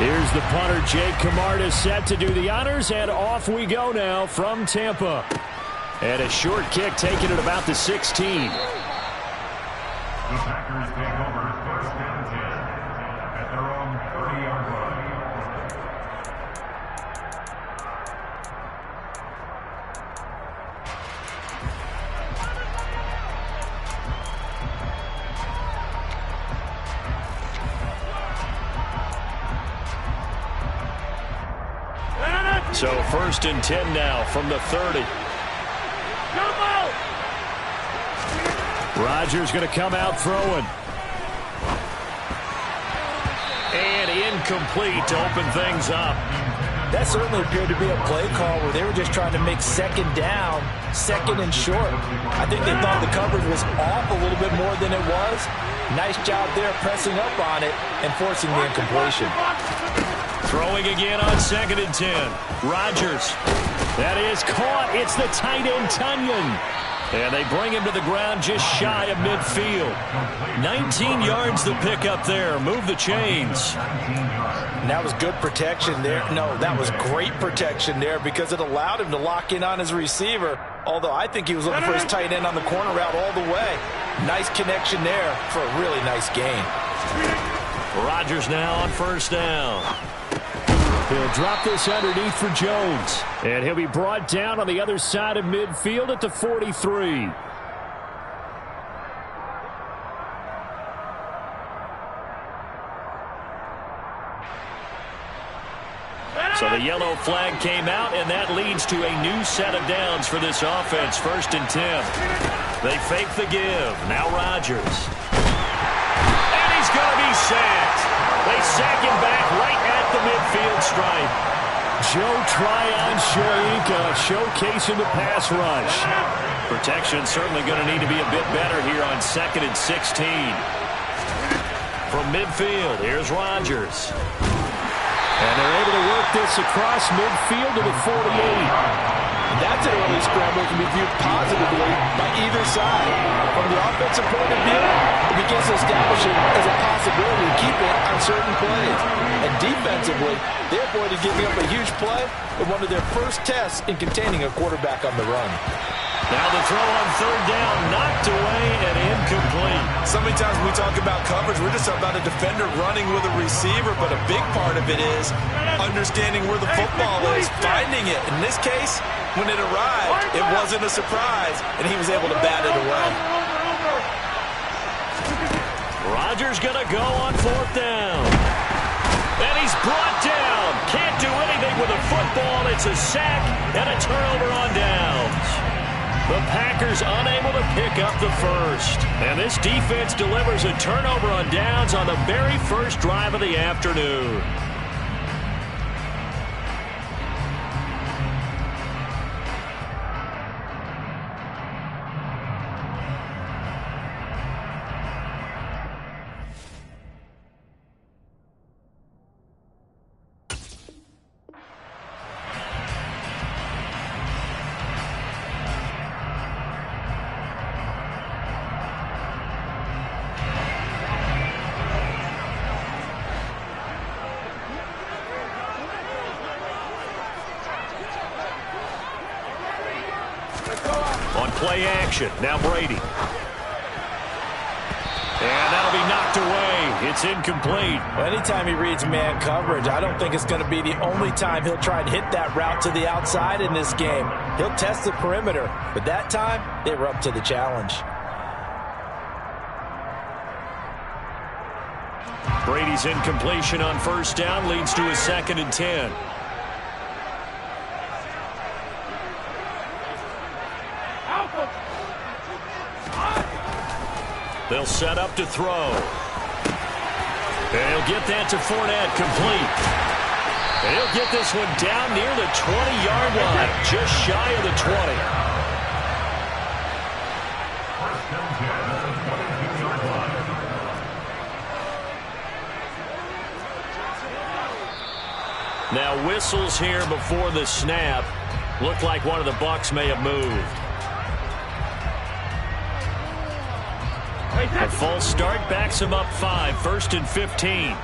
Here's the punter, Jake Camarda, set to do the honors, and off we go now from Tampa. And a short kick taken at about the 16. The Packers take over first and 10 at their own 30-yard line. So first and 10 now from the 30. Rodgers going to come out throwing. And incomplete to open things up. That certainly appeared to be a play call where they were just trying to make second down, second and short. I think they thought the coverage was off a little bit more than it was. Nice job there pressing up on it and forcing the incompletion. Throwing again on second and 10. Rodgers. That is caught. It's the tight end, Tunyon. And they bring him to the ground just shy of midfield. 19 yards to pick up there. Move the chains. And that was good protection there. No, that was great protection there because it allowed him to lock in on his receiver. Although I think he was looking for his tight end on the corner route all the way. Nice connection there for a really nice gain. Rodgers now on first down. He'll drop this underneath for Jones. And he'll be brought down on the other side of midfield at the 43. So the yellow flag came out, and that leads to a new set of downs for this offense. First and 10. They fake the give. Now Rodgers. And he's going to be sacked. They sack him back right at the midfield stripe. Joe Tryon-Shoyinka showcasing the pass rush. Protection certainly going to need to be a bit better here on second and 16. From midfield, here's Rodgers. And they're able to work this across midfield to the 48. That's an early scramble that can be viewed positively by either side. From the offensive point of view, it begins to establish it as a possibility to keep it on certain plays. And defensively, they avoided giving up a huge play in one of their first tests in containing a quarterback on the run. Now the throw on third down, knocked away and incomplete. So many times when we talk about coverage, we're just talking about a defender running with a receiver, but a big part of it is understanding where the football is, finding it. In this case, when it arrived, it wasn't a surprise, and he was able to bat it away. Rodgers going to go on fourth down. And he's brought down. Can't do anything with the football. It's a sack and a turnover on downs. The Packers unable to pick up the first. And this defense delivers a turnover on downs on the very first drive of the afternoon. Play action. Now Brady. And that'll be knocked away. It's incomplete. Well, anytime he reads man coverage, I don't think it's going to be the only time he'll try and hit that route to the outside in this game. He'll test the perimeter, but that time, they were up to the challenge. Brady's incompletion on first down leads to a second and 10. They'll set up to throw. And he'll get that to Fournette, complete. And he'll get this one down near the 20-yard line, just shy of the 20. Now whistles here before the snap. Looked like one of the Bucs may have moved. A false start backs him up 5, first and 15.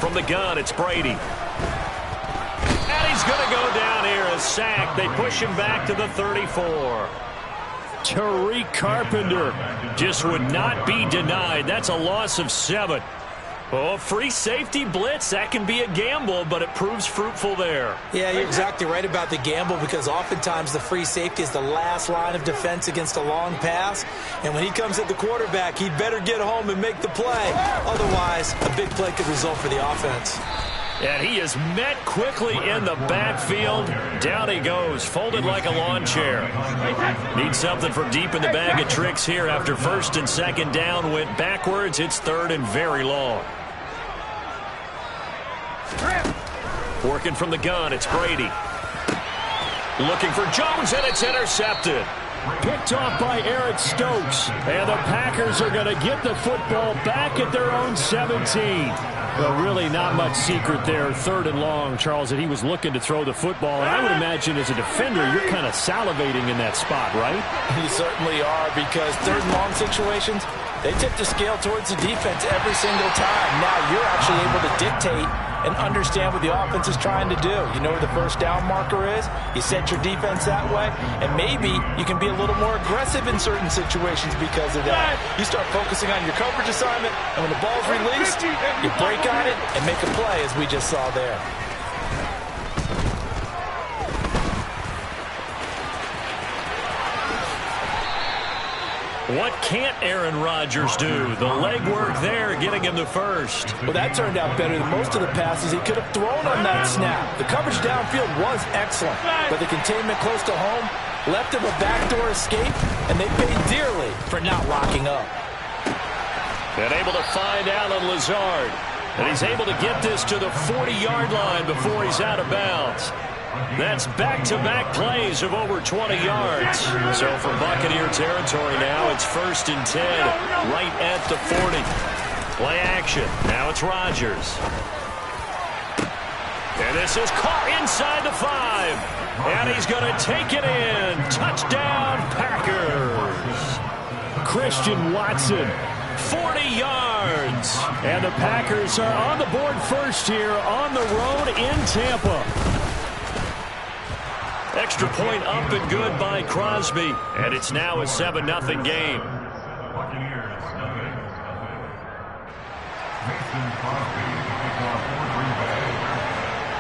From the gun, it's Brady. And he's going to go down here, a sack. They push him back to the 34. Tariq Carpenter just would not be denied. That's a loss of 7. Oh, free safety blitz, that can be a gamble, but it proves fruitful there. Yeah, you're exactly right about the gamble, because oftentimes the free safety is the last line of defense against a long pass. And when he comes at the quarterback, he'd better get home and make the play. Otherwise, a big play could result for the offense. And he is met quickly in the backfield. Down he goes, folded like a lawn chair. Needs something from deep in the bag of tricks here after first and second down went backwards. It's third and very long. Working from the gun, it's Brady. Looking for Jones, and it's intercepted. Picked off by Eric Stokes. And the Packers are going to get the football back at their own 17. But really not much secret there. Third and long, Charles, that he was looking to throw the football. And I would imagine as a defender, you're kind of salivating in that spot, right? You certainly are, because third and long situations, they tip the scale towards the defense every single time. Now you're actually able to dictate and understand what the offense is trying to do. You know where the first down marker is. You set your defense that way, and maybe you can be a little more aggressive in certain situations because of that. You start focusing on your coverage assignment, and when the ball's released, you break on it and make a play, as we just saw there. What can't Aaron Rodgers do? The legwork there, getting him the first. Well, that turned out better than most of the passes he could have thrown on that snap. The coverage downfield was excellent, but the containment close to home left him a backdoor escape, and they paid dearly for not locking up. And able to find Alan Lazard. And he's able to get this to the 40-yard line before he's out of bounds. That's back-to-back plays of over 20 yards. So from Buccaneer territory now, it's first and 10, right at the 40. Play action. Now it's Rodgers. And this is caught inside the 5. And he's going to take it in. Touchdown, Packers. Christian Watson, 40 yards. And the Packers are on the board first here on the road in Tampa. Extra point up and good by Crosby. And it's now a 7-0 game.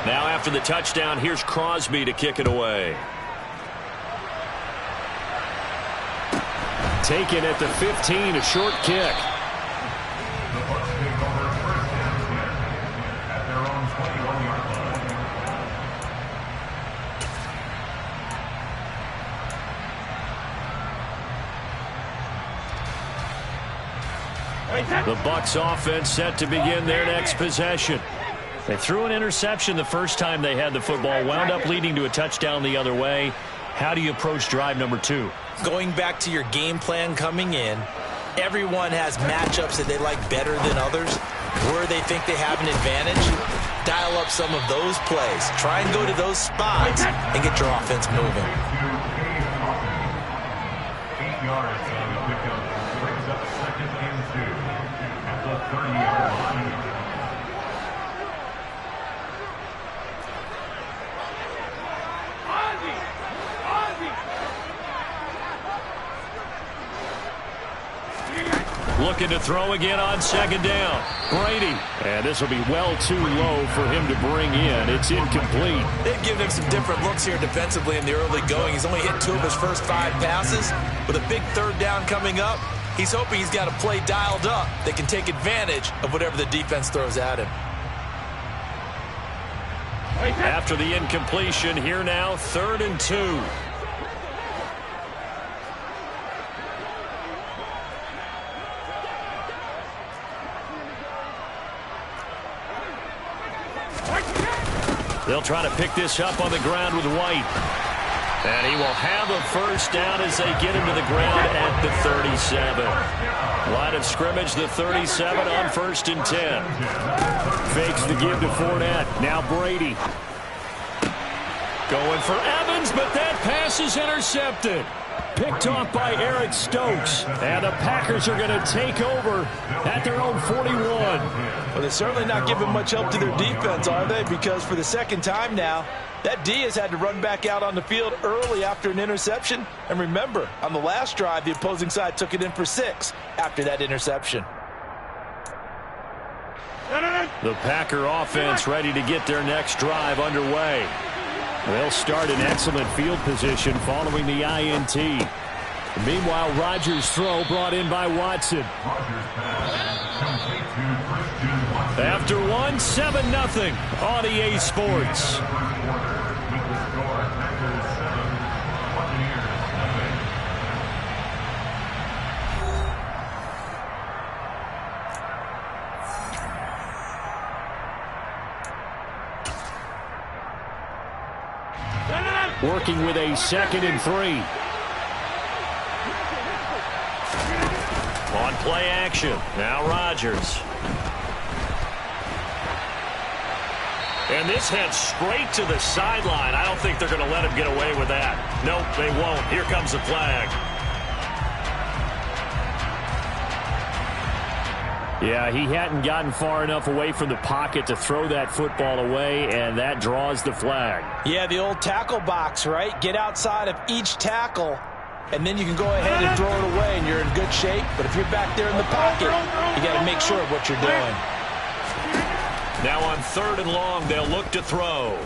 Now after the touchdown, here's Crosby to kick it away. Taken at the 15, a short kick. The Bucs offense set to begin their next possession. They threw an interception the first time they had the football, wound up leading to a touchdown the other way. How do you approach drive number 2? Going back to your game plan coming in, everyone has matchups that they like better than others. Where they think they have an advantage, dial up some of those plays. Try and go to those spots and get your offense moving. 8 yards on the pickup. Brings up second and 2 at the 30-yard line. Looking to throw again on second down. Brady. And this will be well too low for him to bring in. It's incomplete. They've given him some different looks here defensively in the early going. He's only hit 2 of his first 5 passes. With a big third down coming up, he's hoping he's got a play dialed up that can take advantage of whatever the defense throws at him. After the incompletion, here now, 3rd and 2. They'll try to pick this up on the ground with White. And he will have a first down as they get him to the ground at the 37. Line of scrimmage, the 37 on 1st and 10. Fakes the give to Fournette. Now Brady. Going for Evans, but that pass is intercepted. Picked off by Eric Stokes. And the Packers are going to take over at their own 41. Well, they're certainly not giving much help to their defense, are they? Because for the second time now, that D has had to run back out on the field early after an interception. And remember, on the last drive, the opposing side took it in for 6 after that interception. The Packer offense ready to get their next drive underway. They'll start in excellent field position following the INT. Meanwhile, Rodgers' throw brought in by Watson. After one, 7-0 on EA Sports. Working with a 2nd and 3. On play action. Now Rodgers. And this heads straight to the sideline. I don't think they're going to let him get away with that. Nope, they won't. Here comes the flag. Yeah, he hadn't gotten far enough away from the pocket to throw that football away, and that draws the flag. Yeah, the old tackle box, right? Get outside of each tackle, and then you can go ahead and throw it away, and you're in good shape. But if you're back there in the pocket, you got to make sure of what you're doing. Now on 3rd and long, they'll look to throw.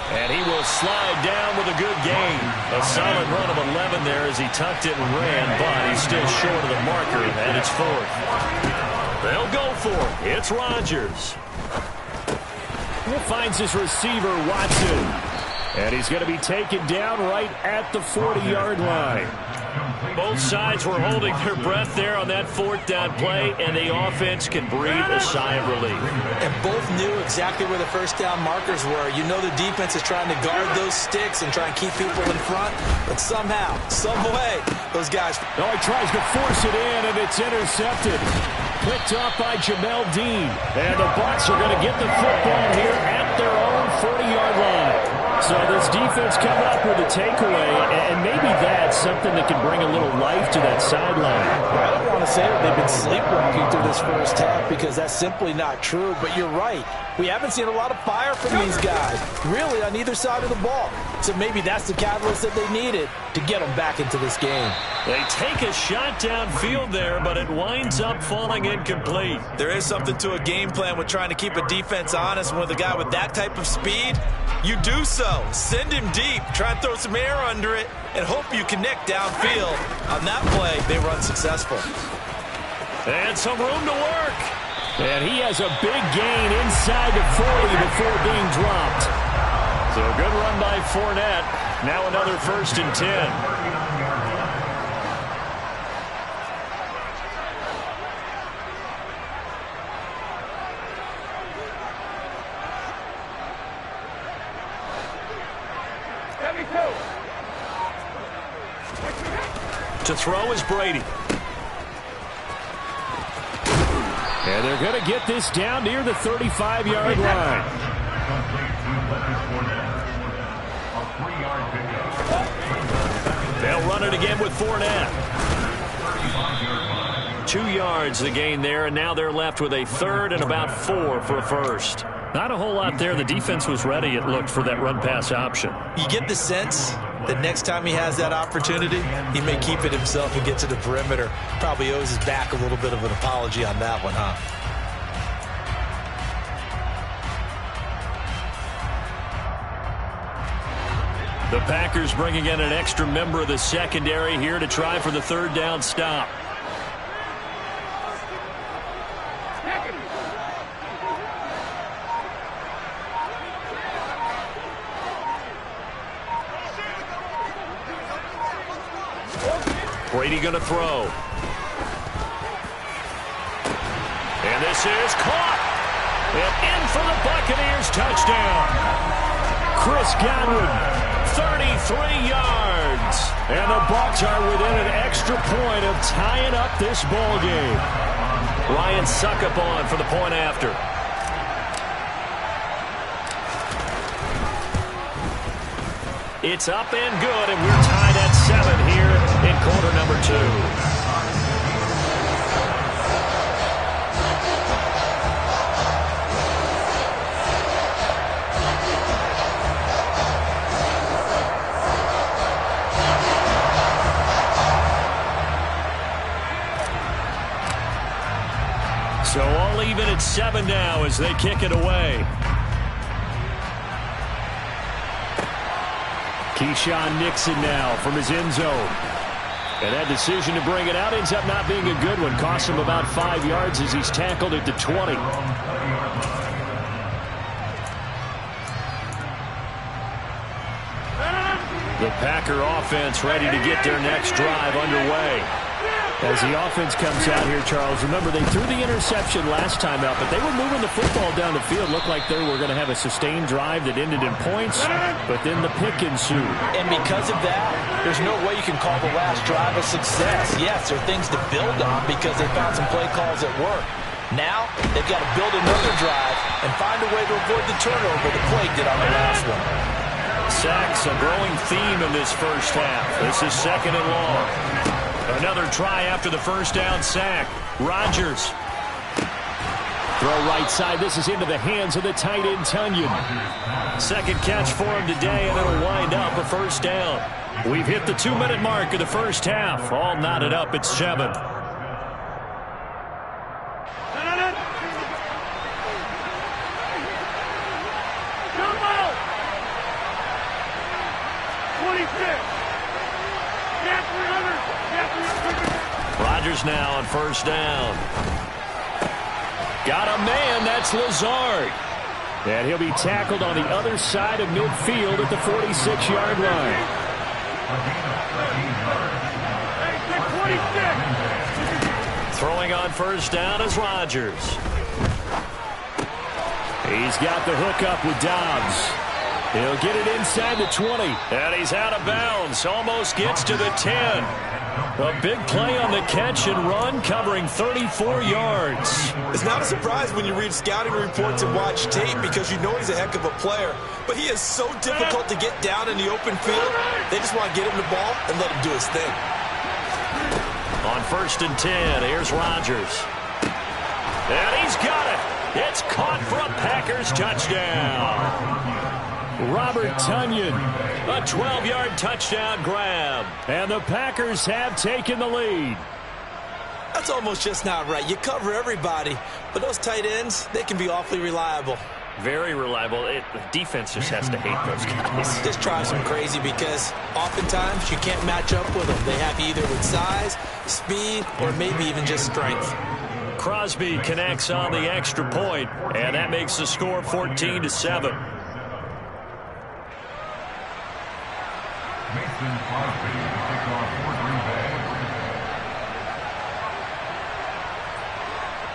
And he will slide down with a good gain. A solid run of 11 there as he tucked it and ran, but he's still short of the marker, and it's 4th. They'll go for it. It's Rodgers. He finds his receiver, Watson. And he's going to be taken down right at the 40-yard line. Both sides were holding their breath there on that 4th down play, and the offense can breathe a sigh of relief. And both knew exactly where the first down markers were. You know the defense is trying to guard those sticks and try and keep people in front, but somehow, some way, those guys... Oh, he tries to force it in, and it's intercepted. Picked off by Jamel Dean. And the Bucs are going to get the football here at their own 40-yard line. So this defense coming up with a takeaway, and maybe that's something that can bring a little life to that sideline. I don't want to say that they've been sleepwalking through this first half because that's simply not true, but you're right. We haven't seen a lot of fire from these guys, really, on either side of the ball. So maybe that's the catalyst that they needed to get them back into this game. They take a shot downfield there, but it winds up falling incomplete. There is something to a game plan with trying to keep a defense honest. With a guy with that type of speed, you do so. Send him deep, try and throw some air under it, and hope you connect downfield. On that play, they run successful. And some room to work. And he has a big gain inside the 40 before being dropped. So a good run by Fournette. Now another 1st and 10. To throw is Brady. And they're going to get this down near the 35-yard line. They'll run it again with Fournette. 2 yards the gain there, and now they're left with a 3rd and about 4 for a first. Not a whole lot there. The defense was ready, it looked, for that run-pass option. You get the sense that next time he has that opportunity, he may keep it himself and get to the perimeter. Probably owes his back a little bit of an apology on that one, huh? The Packers bringing in an extra member of the secondary here to try for the 3rd down stop. Brady going to throw. And this is caught. And in for the Buccaneers touchdown. Chris Godwin, 33 yards. And the Bucs are within an extra point of tying up this ball game. Ryan Succop for the point after. It's up and good, and we're tied at 7 here in quarter number 2. So all even at 7 now as they kick it away. Keyshawn Nixon now from his end zone. And that decision to bring it out ends up not being a good one. Costs him about 5 yards as he's tackled at the 20. The Packer offense ready to get their next drive underway. As the offense comes out here, Charles, remember they threw the interception last time out, but they were moving the football down the field. Looked like they were going to have a sustained drive that ended in points, but then the pick ensued. And because of that, there's no way you can call the last drive a success. Yes, there are things to build on because they found some play calls that work. Now, they've got to build another drive and find a way to avoid the turnover the play did on the last one. Sacks, a growing theme in this first half. This is 2nd and long. Another try after the first down sack. Rodgers. Throw right side. This is into the hands of the tight end, Tunyon. Second catch for him today, and it'll wind up a first down. We've hit the 2-minute mark of the first half. All knotted up at 7. Rodgers now on first down. Got a man, that's Lazard. And he'll be tackled on the other side of midfield at the 46-yard line. Throwing on first down is Rodgers. He's got the hook up with Dobbs. He'll get it inside the 20. And he's out of bounds. Almost gets to the 10. A big play on the catch and run, covering 34 yards. It's not a surprise when you read scouting reports and watch tape because you know he's a heck of a player. But he is so difficult to get down in the open field. They just want to get him the ball and let him do his thing. On 1st and 10, here's Rodgers. And he's got it. It's caught for a Packers touchdown. Robert Tunyon, a 12-yard touchdown grab. And the Packers have taken the lead. That's almost just not right. You cover everybody, but those tight ends, they can be awfully reliable. Very reliable. The defense just has to hate those guys. This drives them crazy because oftentimes you can't match up with them. They have you either with size, speed, or maybe even just strength. Crosby connects on the extra point, and that makes the score 14-7. Mason Crosby to kick off for Green Bay.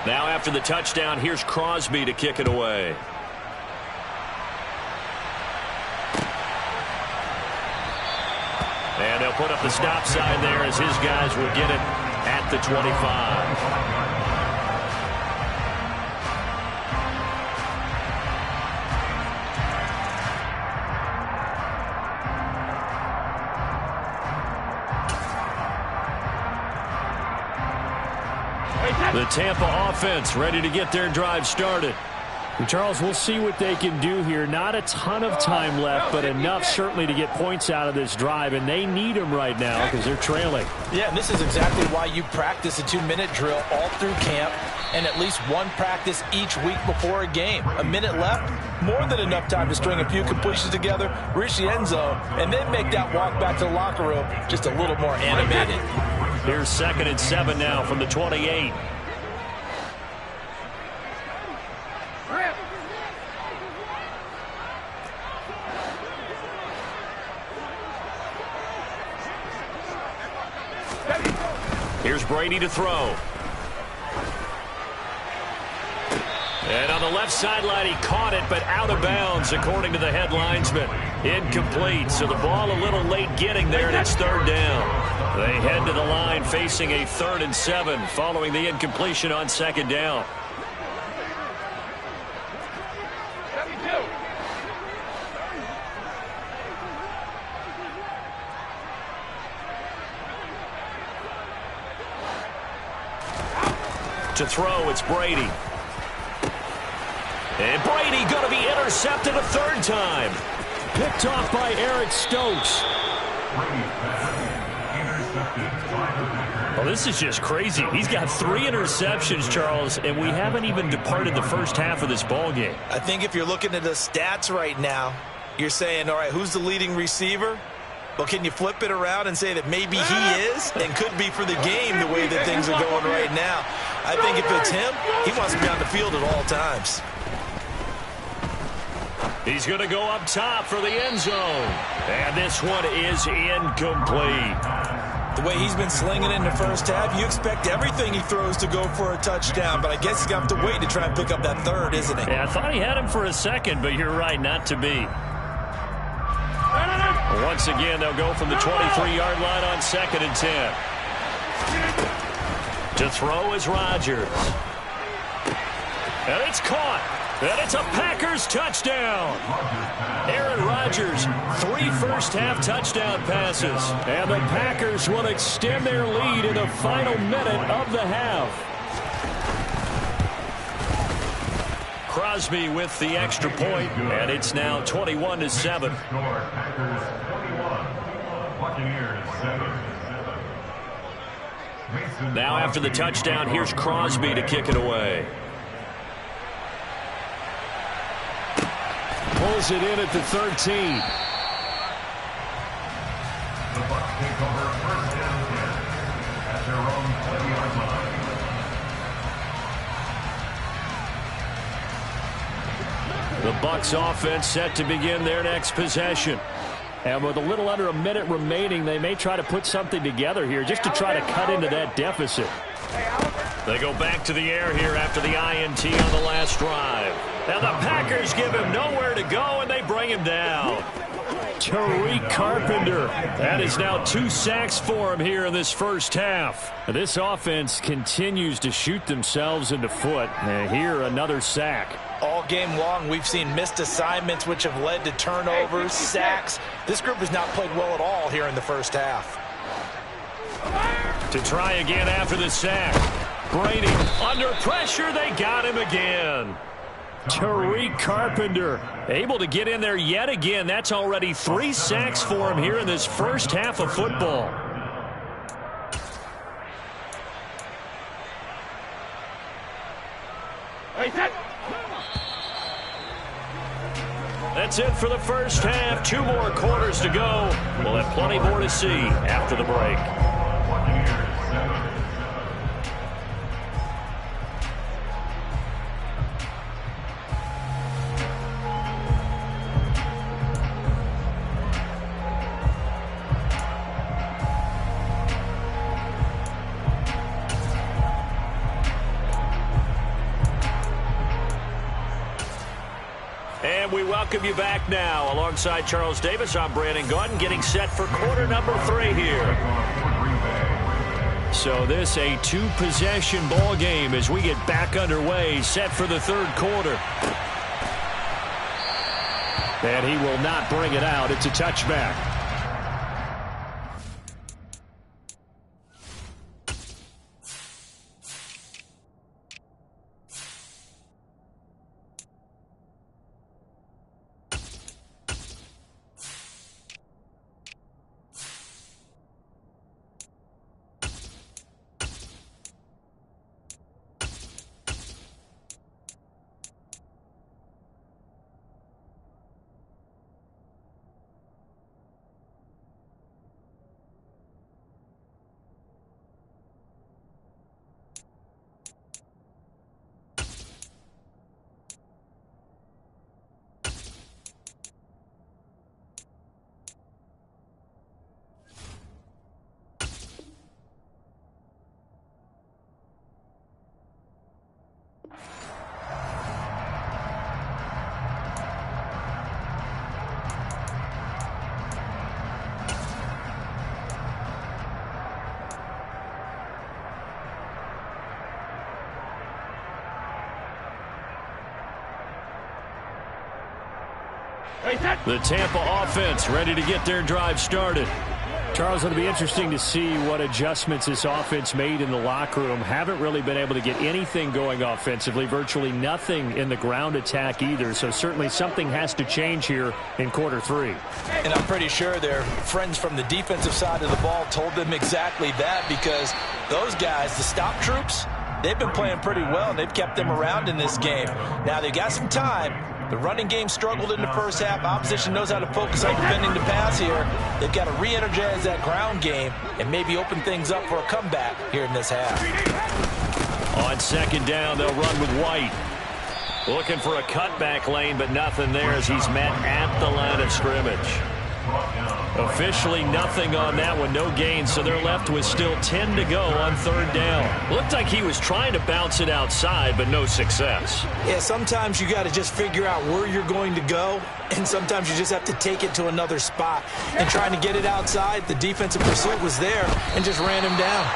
Now after the touchdown, here's Crosby to kick it away. And they'll put up the stop sign there as his guys will get it at the 25. The Tampa offense ready to get their drive started. And Charles, we'll see what they can do here. Not a ton of time left, but enough certainly to get points out of this drive, and they need them right now because they're trailing. Yeah, and this is exactly why you practice a 2-minute drill all through camp and at least one practice each week before a game. A minute left, more than enough time to string a few completions together, reach the end zone, and then make that walk back to the locker room just a little more animated. Here's 2nd and 7 now from the 28. Here's Brady to throw. And on the left sideline, he caught it, but out of bounds, according to the head linesman. Incomplete, so the ball a little late getting there, and it's 3rd down. They head to the line facing a 3rd and 7 following the incompletion on 2nd down. To throw, it's Brady. And Brady going to be intercepted a third time. Picked off by Eric Stokes. Well, this is just crazy. He's got 3 interceptions, Charles, and we haven't even departed the first half of this ball game. I think if you're looking at the stats right now, you're saying, all right, who's the leading receiver? Well, can you flip it around and say that maybe he is and could be for the game the way that things are going right now? I think if it's him, he wants to be on the field at all times. He's going to go up top for the end zone. And this one is incomplete. The way he's been slinging in the first half, you expect everything he throws to go for a touchdown, but I guess he's going to have to wait to try and pick up that third, isn't he? Yeah, I thought he had him for a second, but you're right, not to be. Once again, they'll go from the 23-yard line on 2nd and 10. To throw is Rodgers. And it's caught. And it's a Packers touchdown. Aaron Rodgers, 3 first-half touchdown passes. And the Packers will extend their lead in the final minute of the half. Crosby with the extra point, and it's now 21-7. Packers 21, Buccaneers 7. Now after the touchdown, here's Crosby to kick it away. Pulls it in at the 13. The Bucs take over first down 10 at their own 20-yard line. The Bucs offense set to begin their next possession. And with a little under a minute remaining, they may try to put something together here just to try to cut into that deficit. They go back to the air here after the INT on the last drive. Now the Packers give him nowhere to go, and they bring him down. Tariq Carpenter. That is now 2 sacks for him here in this first half. This offense continues to shoot themselves in the foot. And here, another sack. All game long, we've seen missed assignments, which have led to turnovers, sacks. This group has not played well at all here in the first half. To try again after the sack. Brady under pressure. They got him again. Tariq Carpenter able to get in there yet again. That's already 3 sacks for him here in this first half of football. That's it for the first half. 2 more quarters to go. We'll have plenty more to see after the break. And we welcome you back now. Alongside Charles Davis, I'm Brandon Gaudin, getting set for quarter number 3 here. So this a 2-possession ball game as we get back underway, set for the 3rd quarter. And he will not bring it out. It's a touchback. The Tampa offense ready to get their drive started. Charles, it'll be interesting to see what adjustments this offense made in the locker room. Haven't really been able to get anything going offensively, virtually nothing in the ground attack either. So certainly something has to change here in quarter 3. And I'm pretty sure their friends from the defensive side of the ball told them exactly that, because those guys, the stop troops, they've been playing pretty well. They've kept them around in this game. Now they've got some time. The running game struggled in the first half. Opposition knows how to focus on defending the pass here. They've got to re-energize that ground game and maybe open things up for a comeback here in this half. On second down, they'll run with White. Looking for a cutback lane, but nothing there as he's met at the line of scrimmage. Officially nothing on that one, no gain, so they're left with still 10 to go on third down. Looked like he was trying to bounce it outside, but no success. Yeah, sometimes you got to just figure out where you're going to go, and sometimes you just have to take it to another spot. And trying to get it outside, the defensive pursuit was there and just ran him down.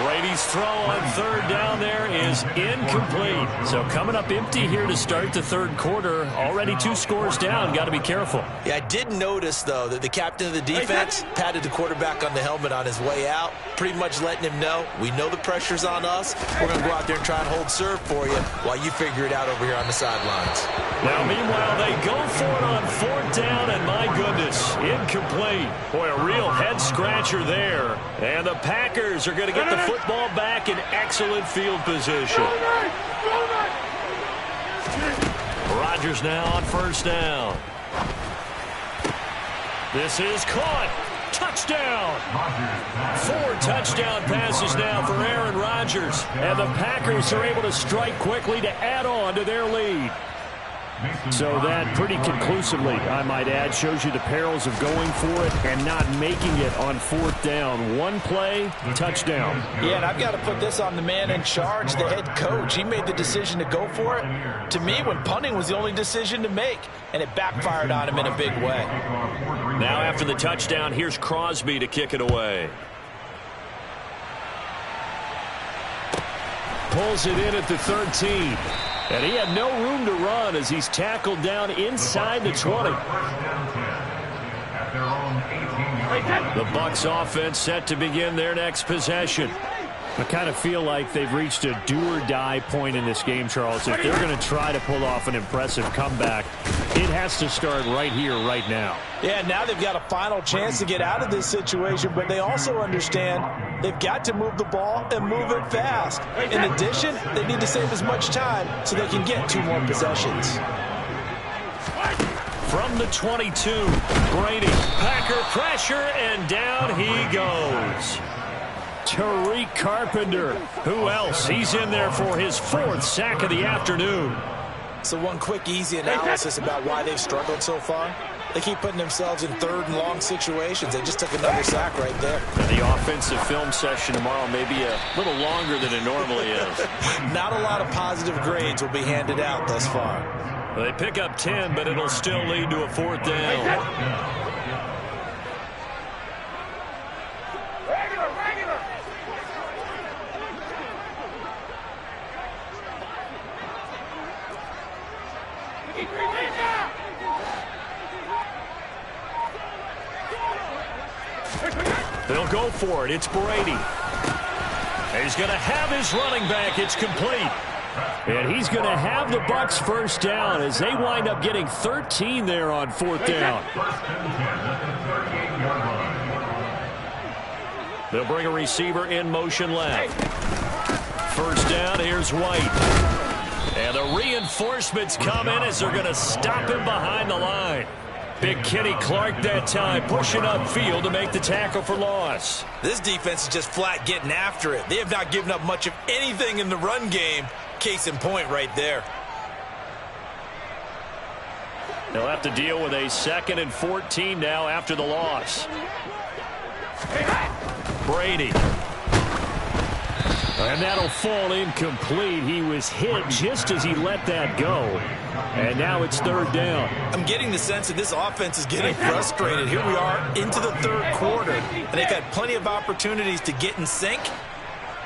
Brady's throw on third down there is incomplete. So coming up empty here to start the third quarter. Already 2 scores down. Got to be careful. Yeah, I did notice, though, that the captain of the defense patted the quarterback on the helmet on his way out, pretty much letting him know, we know the pressure's on us. We're going to go out there and try and hold serve for you while you figure it out over here on the sidelines. Now, meanwhile, they go for it on fourth down, and my goodness, incomplete. Boy, a real head-scratcher there. And the Packers are going to get the football back in excellent field position. Rodgers now on first down. This is caught. Touchdown. 4 touchdown passes now for Aaron Rodgers. And the Packers are able to strike quickly to add on to their lead. So that pretty conclusively, I might add, shows you the perils of going for it and not making it on fourth down. 1 play, touchdown. Yeah, and I've got to put this on the man in charge, the head coach. He made the decision to go for it. To me, when punting was the only decision to make, and it backfired on him in a big way. Now after the touchdown, here's Crosby to kick it away. Pulls it in at the 13. And he had no room to run as he's tackled down inside the 20. The Bucs offense set to begin their next possession. I kind of feel like they've reached a do-or-die point in this game, Charles. If they're going to try to pull off an impressive comeback, it has to start right here, right now. Yeah, now they've got a final chance to get out of this situation, but they also understand they've got to move the ball and move it fast. In addition, they need to save as much time so they can get 2 more possessions. From the 22, Brady, Packer pressure, and down he goes. Tariq Carpenter. Who else? He's in there for his 4th sack of the afternoon. So one quick, easy analysis about why they've struggled so far. They keep putting themselves in 3rd and long situations. They just took another sack right there. And the offensive film session tomorrow may be a little longer than it normally is. Not a lot of positive grades will be handed out thus far. Well, they pick up 10, but it'll still lead to a 4th down. They'll go for it. It's Brady. And he's going to have his running back. It's complete. And he's going to have the Bucs first down as they wind up getting 13 there on 4th down. They'll bring a receiver in motion left. First down, here's White. And the reinforcements come in as they're going to stop him behind the line. Big Kenny Clark that time, pushing upfield to make the tackle for loss. This defense is just flat getting after it. They have not given up much of anything in the run game. Case in point right there. They'll have to deal with a 2nd and 14 now after the loss. Brady. And that'll fall incomplete. He was hit just as he let that go. And now it's 3rd down. I'm getting the sense that this offense is getting frustrated. Here we are into the 3rd quarter, and they've had plenty of opportunities to get in sync.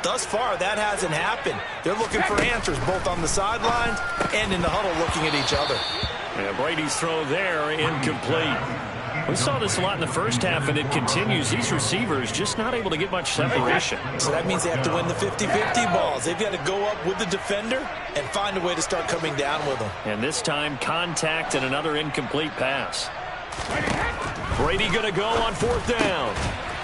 Thus far, that hasn't happened. They're looking for answers both on the sidelines and in the huddle looking at each other. And Brady's throw there incomplete. We saw this a lot in the first half, and it continues. These receivers just not able to get much separation. So that means they have to win the 50-50 balls. They've got to go up with the defender and find a way to start coming down with them. And this time, contact and another incomplete pass. Brady going to go on 4th down.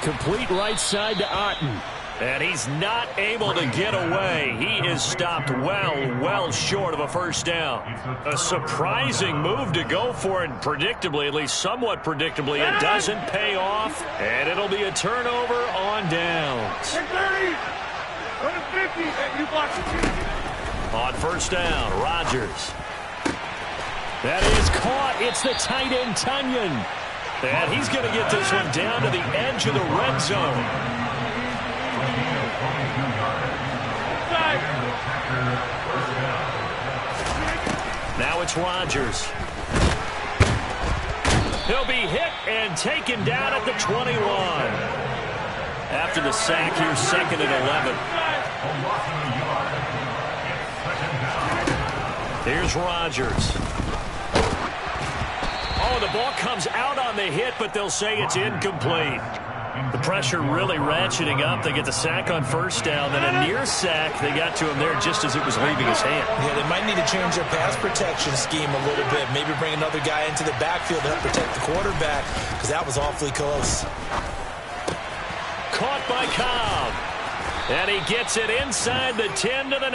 Complete right side to Otten. And he's not able to get away. He is stopped well short of a first down. A surprising move to go for it, predictably, at least somewhat predictably. It doesn't pay off, and it'll be a turnover on downs. 30, 50, and you block it. On 1st down, Rodgers. That is caught. It's the tight end, Tunyon. And he's going to get this one down to the edge of the red zone. Now it's Rodgers. He'll be hit and taken down at the 21. After the sack, here's 2nd and 11. Here's Rodgers. Oh, the ball comes out on the hit, but they'll say it's incomplete. The pressure really ratcheting up. They get the sack on 1st down, then a near sack. They got to him there just as it was leaving his hand. Yeah, they might need to change their pass protection scheme a little bit. Maybe bring another guy into the backfield to help protect the quarterback, because that was awfully close. Caught by Cobb. And he gets it inside the 10 to the 9.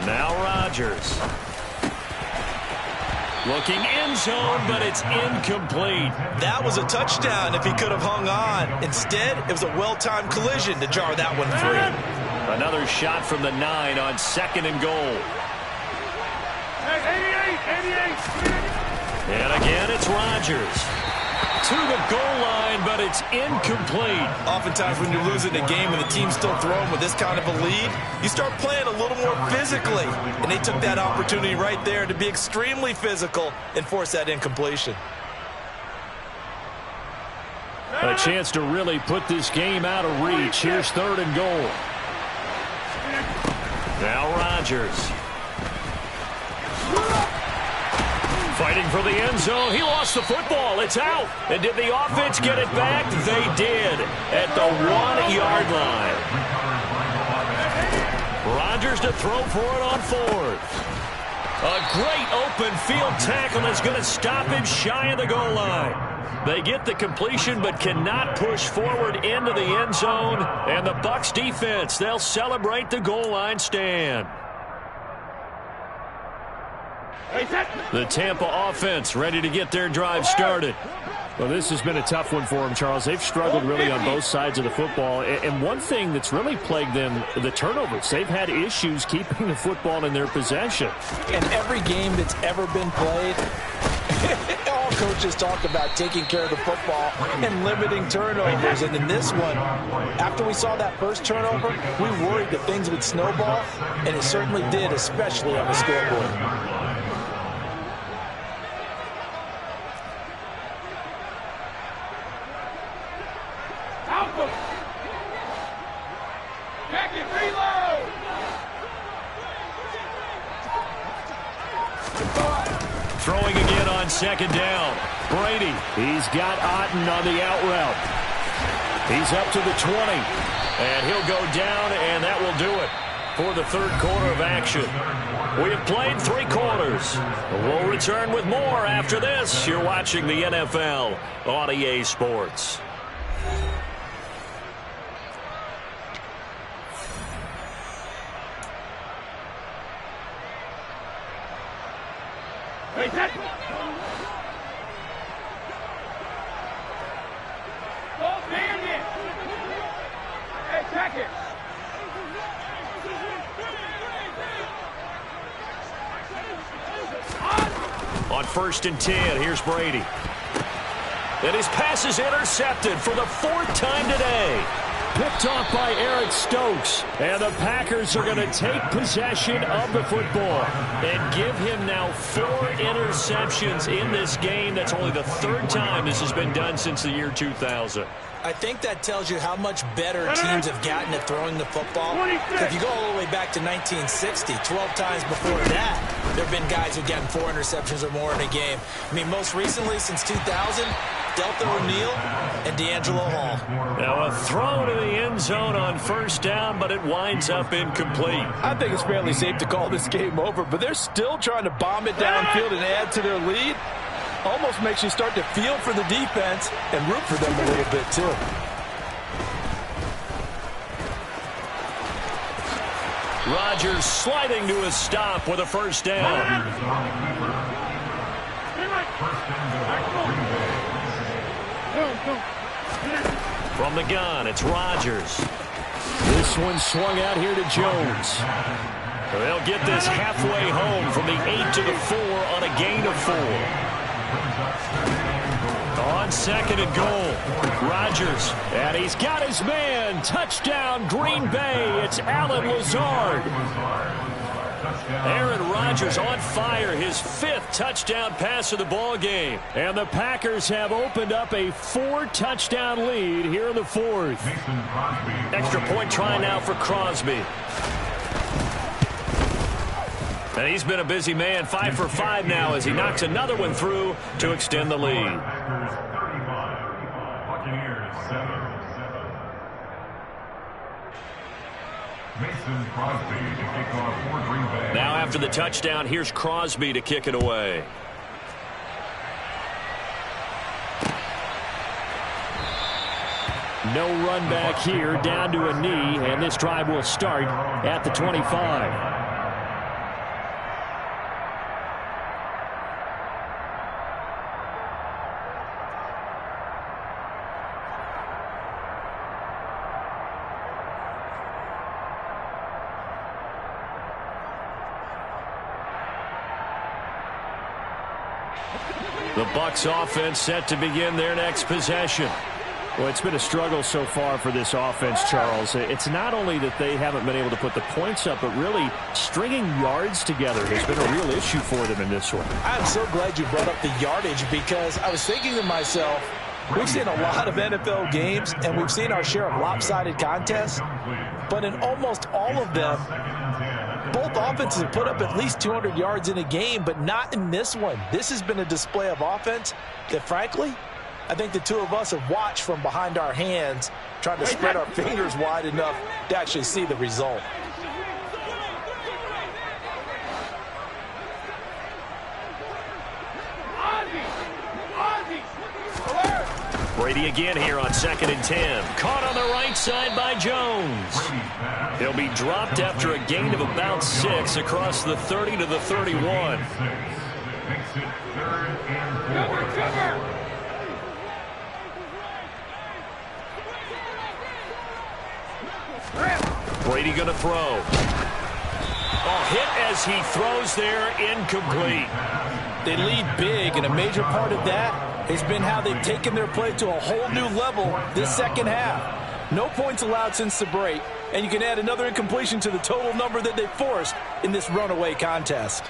Now Rodgers. Looking end zone, but it's incomplete. That was a touchdown if he could have hung on. Instead, it was a well-timed collision to jar that one free. Another shot from the 9 on 2nd and goal. 88. And again, it's Rodgers. To the goal line, but it's incomplete. Oftentimes when you're losing a game and the team's still throwing with this kind of a lead, you start playing a little more physically. And they took that opportunity right there to be extremely physical and force that incompletion. A chance to really put this game out of reach. Here's 3rd and goal. Now Rodgers. Fighting for the end zone. He lost the football. It's out. And did the offense get it back? They did at the 1-yard line. Rodgers to throw for it on 4th. A great open field tackle is going to stop him shy of the goal line. They get the completion but cannot push forward into the end zone. And the Bucs defense, they'll celebrate the goal line stand. The Tampa offense ready to get their drive started. Well, this has been a tough one for them, Charles. They've struggled really on both sides of the football. And one thing that's really plagued them, the turnovers. They've had issues keeping the football in their possession. In every game that's ever been played, all coaches talk about taking care of the football and limiting turnovers. And in this one, after we saw that first turnover, we worried that things would snowball, and it certainly did, especially on the scoreboard. Throwing again on 2nd down. Brady, he's got Otten on the out route. He's up to the 20. And he'll go down, and that will do it for the 3rd quarter of action. We have played 3 quarters. We'll return with more after this. You're watching the NFL on EA Sports. On 1st and 10, here's Brady. And his pass is intercepted for the 4th time today. Picked off by Eric Stokes. And the Packers are going to take possession of the football. And give him now 4 interceptions in this game. That's only the 3rd time this has been done since the year 2000. I think that tells you how much better teams have gotten at throwing the football. If you go all the way back to 1960, 12 times before that, there have been guys who've gotten 4 interceptions or more in a game. I mean, most recently, since 2000, Delta O'Neal and D'Angelo Hall. Now a throw to the end zone on 1st down, but it winds up incomplete. I think it's fairly safe to call this game over, but they're still trying to bomb it downfield and add to their lead. Almost makes you start to feel for the defense and root for them a little bit, too. Rodgers sliding to a stop with a 1st down. From the gun, it's Rodgers. This one swung out here to Jones. They'll get this halfway home from the 8 to the 4 on a gain of 4. On 2nd and goal, Rodgers. And he's got his man. Touchdown, Green Bay. It's Allen Lazard. Aaron Rodgers on fire, his 5th touchdown pass of the ball game. And the Packers have opened up a 4-touchdown lead here in the 4th. Extra point try now for Crosby. And he's been a busy man, 5 for 5 now as he knocks another one through to extend the lead. Buccaneers 7. Mason Crosby to kick off for Green Bay. Now after the touchdown, here's Crosby to kick it away. No run back here, down to a knee, and this drive will start at the 25. The Bucs offense set to begin their next possession. Well, it's been a struggle so far for this offense, Charles. It's not only that they haven't been able to put the points up, but really stringing yards together has been a real issue for them in this one. I'm so glad you brought up the yardage because I was thinking to myself, we've seen a lot of NFL games and we've seen our share of lopsided contests, but in almost all of them, both offenses have put up at least 200 yards in a game, but not in this one. This has been a display of offense that, frankly, I think the two of us have watched from behind our hands, trying to spread our fingers wide enough to actually see the result. Brady again here on 2nd and 10. Caught on the right side by Jones. He'll be dropped after a gain of about 6 across the 30 to the 31. Makes it 3rd and 4. Brady going to throw. Oh, hit as he throws there, incomplete. They lead big, and a major part of that has been how they've taken their play to a whole new level this second half. No points allowed since the break, and you can add another incompletion to the total number that they forced in this runaway contest.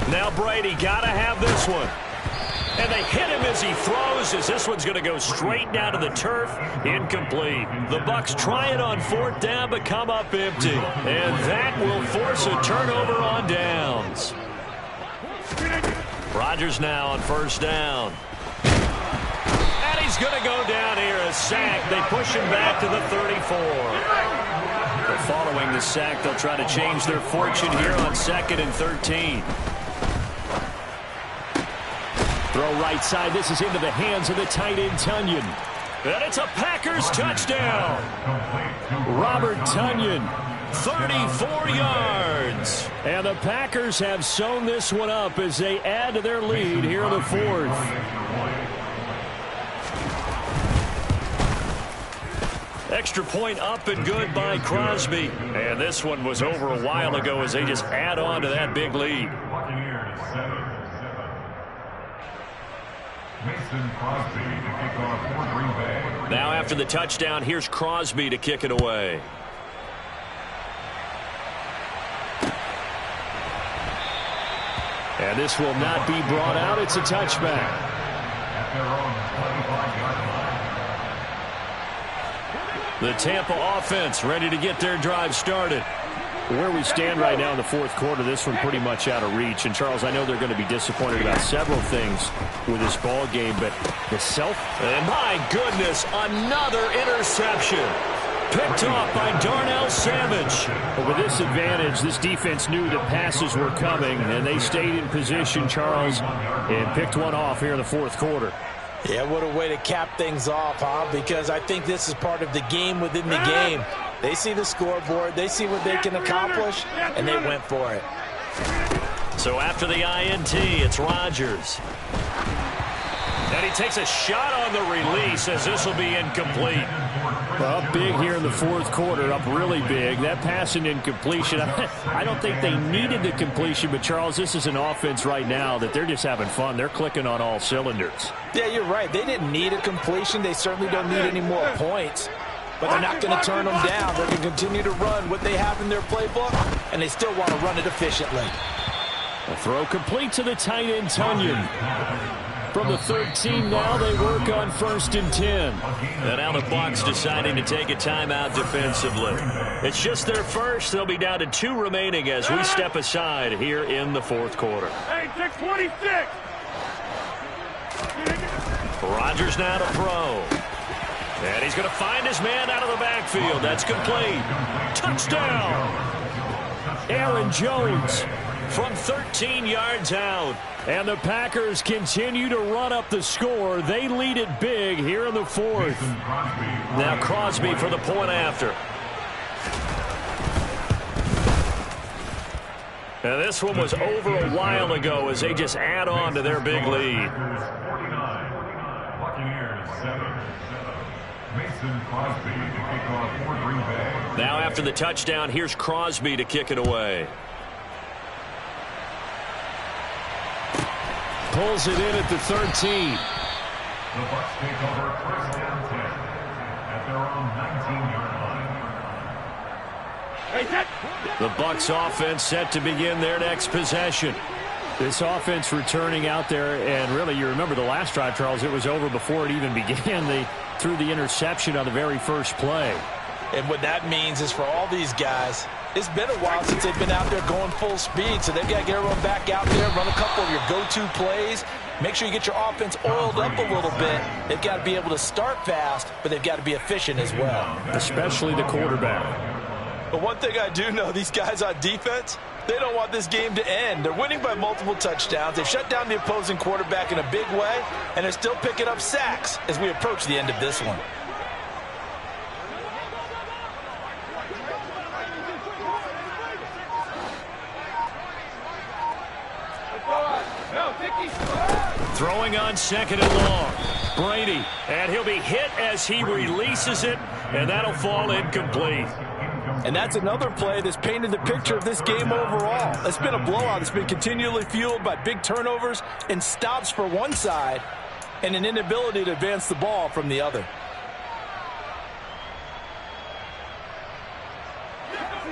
Now Brady got to have this one. And they hit him as he throws, as this one's going to go straight down to the turf. Incomplete. The Bucs try it on 4th down, but come up empty. And that will force a turnover on downs. Rodgers now on 1st down. And he's going to go down here, a sack. They push him back to the 34. But following the sack, they'll try to change their fortune here on 2nd and 13. Throw right side. This is into the hands of the tight end, Tonyan. And it's a Packers touchdown. Robert Tonyan. 34 yards. And the Packers have sewn this one up as they add to their lead here in the 4th. Extra point up and good by Crosby. And this one was over a while ago as they just add on to that big lead. Buccaneers 7. Mason Crosby to kick off for Green Bay. Now after the touchdown, here's Crosby to kick it away. And this will not be brought out. It's a touchback. At their own 25-yard line. The Tampa offense ready to get their drive started. Where we stand right now in the fourth quarter, this one pretty much out of reach. And, Charles, I know they're going to be disappointed about several things with this ball game, but the And my goodness, another interception. Picked off by Darnell Savage. But with this advantage, this defense knew that passes were coming, and they stayed in position, Charles, and picked one off here in the fourth quarter. Yeah, what a way to cap things off, huh? Because I think this is part of the game within the game. They see the scoreboard, they see what they can accomplish, and they went for it. So after the INT, it's Rodgers. And he takes a shot on the release as this will be incomplete. Well, up big here in the fourth quarter, up really big. That pass and incompletion, I don't think they needed the completion, but, Charles, this is an offense right now that they're just having fun. They're clicking on all cylinders. Yeah, you're right. They didn't need a completion. They certainly don't need any more points. But they're not going to turn them down. They're going to continue to run what they have in their playbook, and they still want to run it efficiently. A throw complete to the tight end, Tunyon. From the 13 now, they work on 1st and 10. And now the Bucs deciding to take a timeout defensively. It's just their first. They'll be down to 2 remaining as we step aside here in the fourth quarter. Hey, 626. Rodgers now to throw. And he's going to find his man out of the backfield. That's complete. Touchdown. Aaron Jones from 13 yards out. And the Packers continue to run up the score. They lead it big here in the fourth. Now Crosby for the point after. And this one was over a while ago as they just add on to their big lead. Buccaneers 7. Mason Crosby to kick off for Green Bay. Now after the touchdown, here's Crosby to kick it away. Pulls it in at the 13. The Bucs take over 1st and 10 at their own 19-yard line. The Bucs offense set to begin their next possession. This offense returning out there, and really, you remember the last drive, Charles, it was over before it even began. They threw the interception on the very first play. And what that means is for all these guys, it's been a while since they've been out there going full speed, so they've got to get everyone back out there, run a couple of your go-to plays, make sure you get your offense oiled up a little bit. They've got to be able to start fast, but they've got to be efficient as well. Especially the quarterback. But one thing I do know, these guys on defense, they don't want this game to end. They're winning by multiple touchdowns. They've shut down the opposing quarterback in a big way, and they're still picking up sacks as we approach the end of this one. Throwing on 2nd and long. Brady, and he'll be hit as he releases it, and that'll fall incomplete. And that's another play that's painted the picture of this game overall. It's been a blowout. It's been continually fueled by big turnovers and stops for one side and an inability to advance the ball from the other.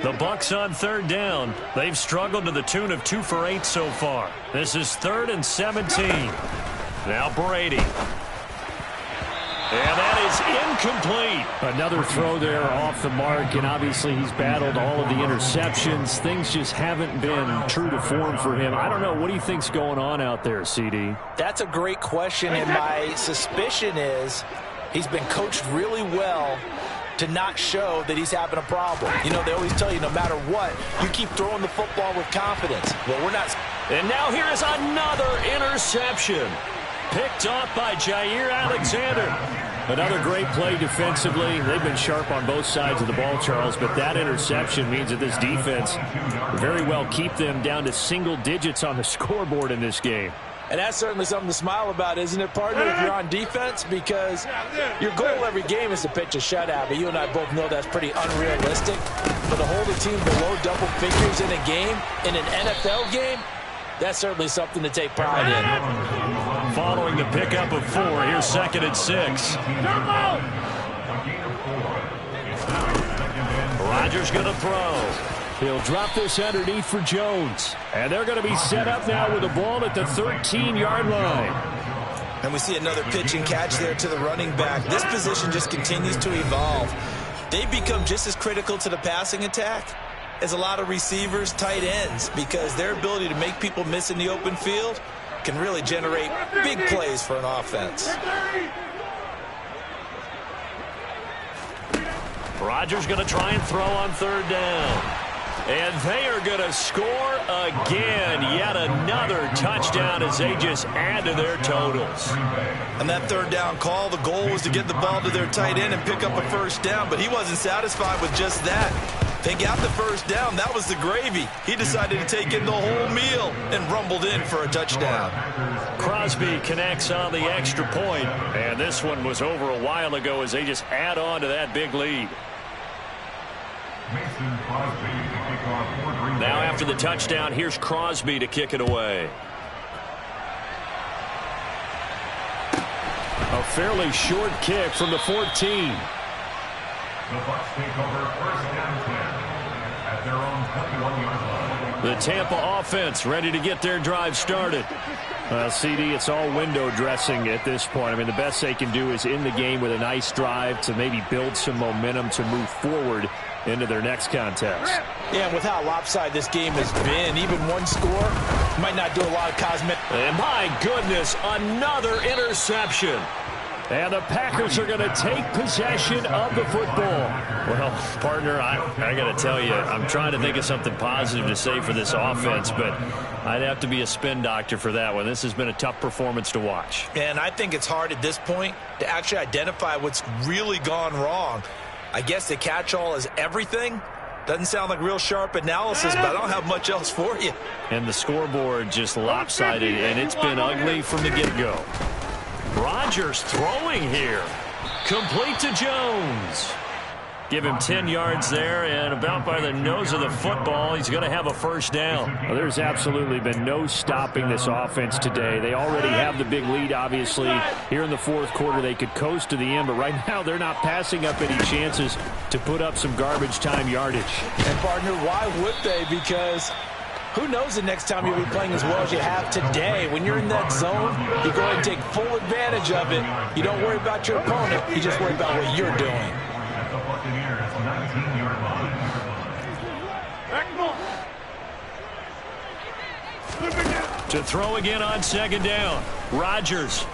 The Bucs on 3rd down. They've struggled to the tune of 2 for 8 so far. This is 3rd and 17. Now Brady. And that is incomplete. Another throw there off the mark, and obviously he's battled all of the interceptions. Things just haven't been true to form for him. I don't know. What do you think's going on out there, CD? That's a great question, and my suspicion is he's been coached really well to not show that he's having a problem. You know, they always tell you no matter what, you keep throwing the football with confidence. Well, we're not. And now here is another interception. Picked off by Jair Alexander. Another great play defensively. They've been sharp on both sides of the ball, Charles, but that interception means that this defense very well keep them down to single digits on the scoreboard in this game. And that's certainly something to smile about, isn't it, partner, if you're on defense? Because your goal every game is to pitch a shutout, but you and I both know that's pretty unrealistic. But to hold a team below double figures in a game, in an NFL game, that's certainly something to take pride in. Following the pickup of 4, here's 2nd and 6. Rodgers going to throw. He'll drop this underneath for Jones. And they're going to be set up now with the ball at the 13-yard line. And we see another pitch and catch there to the running back. This position just continues to evolve. They've become just as critical to the passing attack as a lot of receivers, tight ends, because their ability to make people miss in the open field can really generate big plays for an offense. Rodgers going to try and throw on 3rd down. And they are going to score again. Yet another touchdown as they just add to their totals. And that 3rd down call, the goal was to get the ball to their tight end and pick up a 1st down, but he wasn't satisfied with just that. They got the 1st down. That was the gravy. He decided to take in the whole meal and rumbled in for a touchdown. Crosby connects on the extra point, and this one was over a while ago as they just add on to that big lead. Now after the touchdown, here's Crosby to kick it away. A fairly short kick from the 14. The Bucs take over 1st and 10 at their own 21-yard line. The Tampa offense ready to get their drive started. CD, it's all window dressing at this point. I mean, the best they can do is in the game with a nice drive to maybe build some momentum to move forward into their next contest. Yeah, and with how lopsided this game has been, even one score might not do a lot of cosmetic. And my goodness, another interception. And the Packers are going to take possession of the football. Well, partner, I got to tell you, I'm trying to think of something positive to say for this offense, but I'd have to be a spin doctor for that one. This has been a tough performance to watch. And I think it's hard at this point to actually identify what's really gone wrong. I guess the catch-all is everything. Doesn't sound like real sharp analysis, but I don't have much else for you. And the scoreboard just lopsided, and it's been ugly from the get-go. Rodgers throwing here. Complete to Jones. Give him 10 yards there, and about by the nose of the football, he's going to have a 1st down. Well, there's absolutely been no stopping this offense today. They already have the big lead, obviously. Here in the 4th quarter, they could coast to the end, but right now they're not passing up any chances to put up some garbage time yardage. And, partner, why would they? Because who knows the next time you'll be playing as well as you have today. When you're in that zone, you go ahead and take full advantage of it. You don't worry about your opponent. You just worry about what you're doing. At the Buccaneers' 19-yard line. To throw again on 2nd down. Rodgers.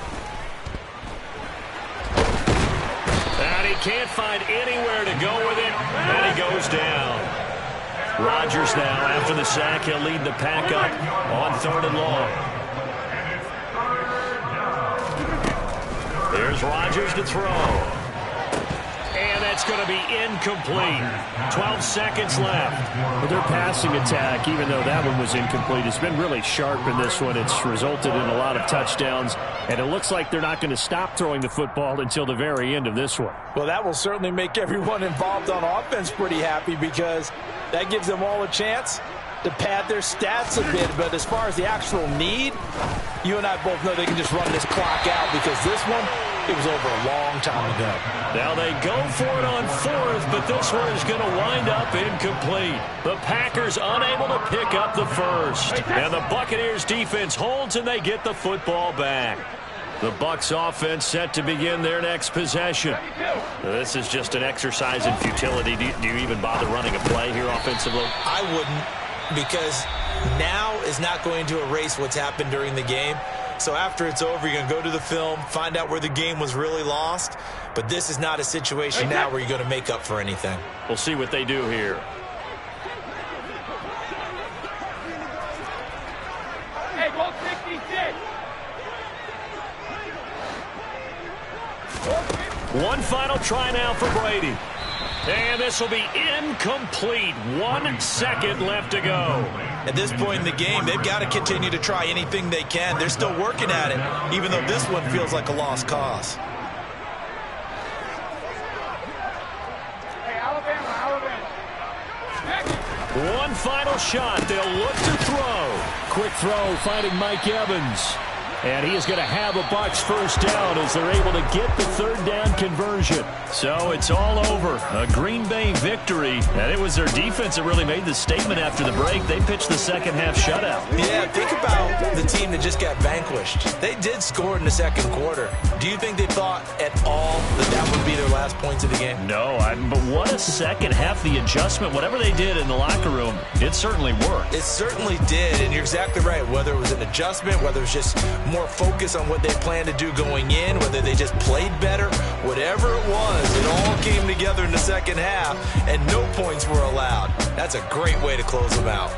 And he can't find anywhere to go with it, and he goes down. Rodgers now, after the sack, he'll lead the pack up on 3rd and long. Here's Rodgers to throw. And that's going to be incomplete. 12 seconds left. But their passing attack, even though that one was incomplete, has been really sharp in this one. It's resulted in a lot of touchdowns, and it looks like they're not going to stop throwing the football until the very end of this one. Well, that will certainly make everyone involved on offense pretty happy, because that gives them all a chance to pad their stats a bit. But as far as the actual need, you and I both know they can just run this clock out, because this one, it was over a long time ago. Now they go for it on 4th, but this one is going to wind up incomplete. The Packers unable to pick up the 1st. And the Buccaneers defense holds, and they get the football back. The Bucs offense set to begin their next possession. This is just an exercise in futility. Do you even bother running a play here offensively? I wouldn't, because now is not going to erase what's happened during the game. So after it's over, you're going to go to the film, find out where the game was really lost. But this is not a situation now where you're going to make up for anything. We'll see what they do here. Hey, go 66. One final try now for Brady. And this will be incomplete. 1 second left to go. At this point in the game, they've got to continue to try anything they can. They're still working at it, even though this one feels like a lost cause. One final shot. They'll look to throw. Quick throw, finding Mike Evans. And he is going to have a Bucs first down as they're able to get the third down conversion. So it's all over. A Green Bay victory. And it was their defense that really made the statement after the break. They pitched the second half shutout. Yeah, think about the team that just got vanquished. They did score in the second quarter. Do you think they thought at all that that would be their last points of the game? No, but what a second half. The adjustment, whatever they did in the locker room, it certainly worked. It certainly did, and you're exactly right. Whether it was an adjustment, whether it was just more focus on what they planned to do going in, whether they just played better, whatever it was, it all came together in the second half, and no points were allowed. That's a great way to close them out.